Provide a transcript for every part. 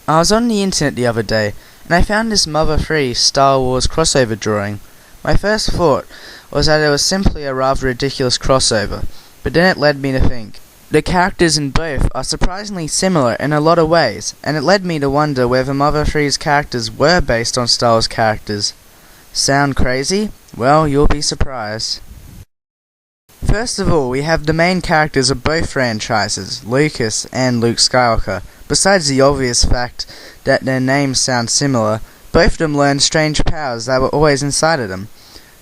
I was on the internet the other day, and I found this Mother 3 Star Wars crossover drawing. My first thought was that it was simply a rather ridiculous crossover, but then it led me to think. The characters in both are surprisingly similar in a lot of ways, and it led me to wonder whether Mother 3's characters were based on Star Wars characters. Sound crazy? Well, you'll be surprised. First of all, we have the main characters of both franchises, Lucas and Luke Skywalker. Besides the obvious fact that their names sound similar, both of them learned strange powers that were always inside of them.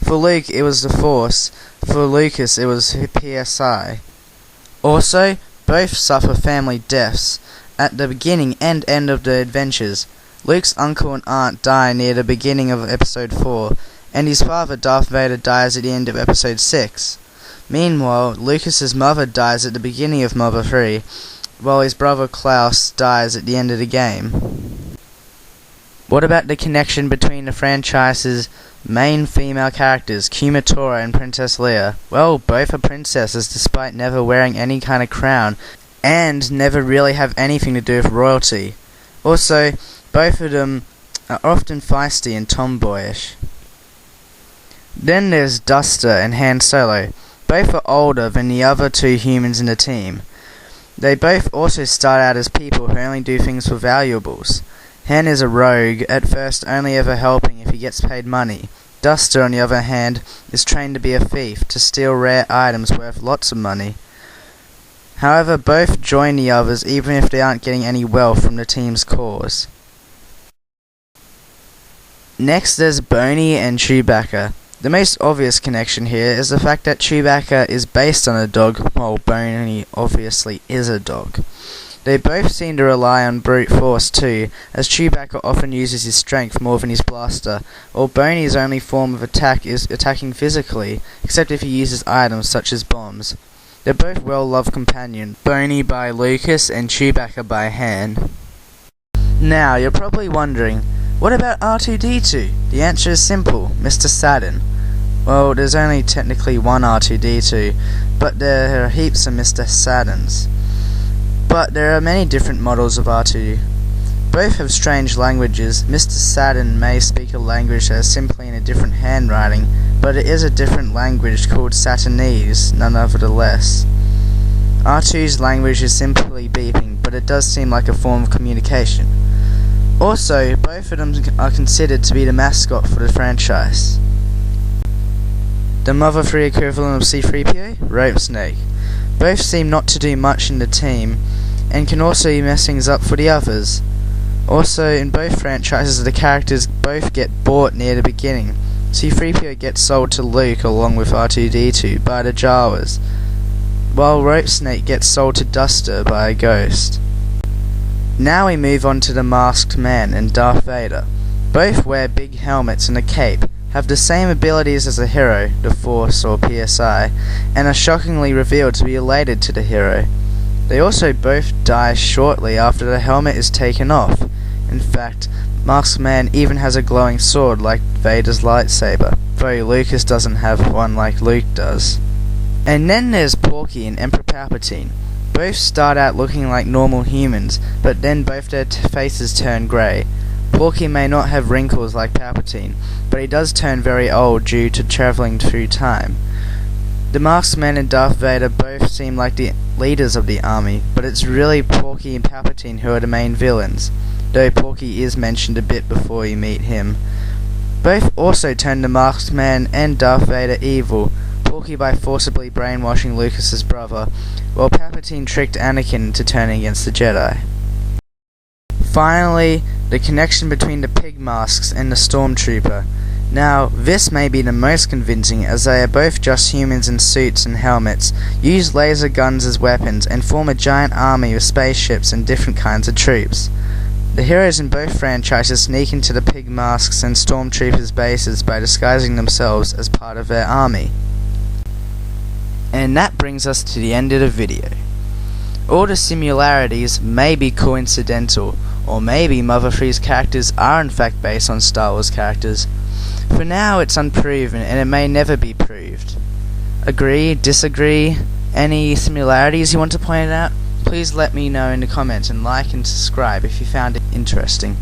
For Luke, it was the Force. For Lucas, it was PSI. Also, both suffer family deaths at the beginning and end of the adventures. Luke's uncle and aunt die near the beginning of Episode 4, and his father Darth Vader dies at the end of Episode 6. Meanwhile, Lucas's mother dies at the beginning of Mother 3, while his brother Klaus dies at the end of the game. What about the connection between the franchise's main female characters, Kumatora and Princess Leia? Well, both are princesses despite never wearing any kind of crown, and never really have anything to do with royalty. Also, both of them are often feisty and tomboyish. Then there's Duster and Han Solo. Both are older than the other two humans in the team. They both also start out as people who only do things for valuables. Han is a rogue, at first only ever helping if he gets paid money. Duster, on the other hand, is trained to be a thief, to steal rare items worth lots of money. However, both join the others even if they aren't getting any wealth from the team's cause. Next there's Boney and Chewbacca. The most obvious connection here is the fact that Chewbacca is based on a dog, while Boney obviously is a dog. They both seem to rely on brute force too, as Chewbacca often uses his strength more than his blaster, while Boney's only form of attack is attacking physically, except if he uses items such as bombs. They're both well-loved companions, Boney by Lucas and Chewbacca by Han. Now, you're probably wondering, what about R2-D2? The answer is simple, Mr. Saturn. Well, there's only technically one R2-D2, but there are heaps of Mr. Saturns. But there are many different models of R2. Both have strange languages. Mr. Saturn may speak a language that is simply in a different handwriting, but it is a different language called Saturnese, nonetheless. R2's language is simply beeping, but it does seem like a form of communication. Also, both of them are considered to be the mascot for the franchise. The Mother 3 equivalent of C-3PO? Rope Snake. Both seem not to do much in the team, and can also mess things up for the others. Also, in both franchises the characters both get bought near the beginning. C-3PO gets sold to Luke along with R2-D2 by the Jawas, while Rope Snake gets sold to Duster by a ghost. Now we move on to the Masked Man and Darth Vader. Both wear big helmets and a cape, have the same abilities as the hero, the Force or PSI, and are shockingly revealed to be related to the hero. They also both die shortly after the helmet is taken off. In fact, Masked Man even has a glowing sword like Vader's lightsaber, though Lucas doesn't have one like Luke does. And then there's Porky and Emperor Palpatine. Both start out looking like normal humans, but then both their faces turn grey. Porky may not have wrinkles like Palpatine, but he does turn very old due to travelling through time. The Masked Man and Darth Vader both seem like the leaders of the army, but it's really Porky and Palpatine who are the main villains, though Porky is mentioned a bit before you meet him. Both also turn the Masked Man and Darth Vader evil, Porky by forcibly brainwashing Lucas's brother, while Palpatine tricked Anakin into turning against the Jedi. Finally, the connection between the pig masks and the Stormtrooper. Now, this may be the most convincing, as they are both just humans in suits and helmets, use laser guns as weapons, and form a giant army with spaceships and different kinds of troops. The heroes in both franchises sneak into the pig masks and Stormtroopers' bases by disguising themselves as part of their army. And that brings us to the end of the video. All the similarities may be coincidental, or maybe Mother 3's characters are in fact based on Star Wars characters. For now it's unproven, and it may never be proved. Agree? Disagree? Any similarities you want to point out? Please let me know in the comments and like and subscribe if you found it interesting.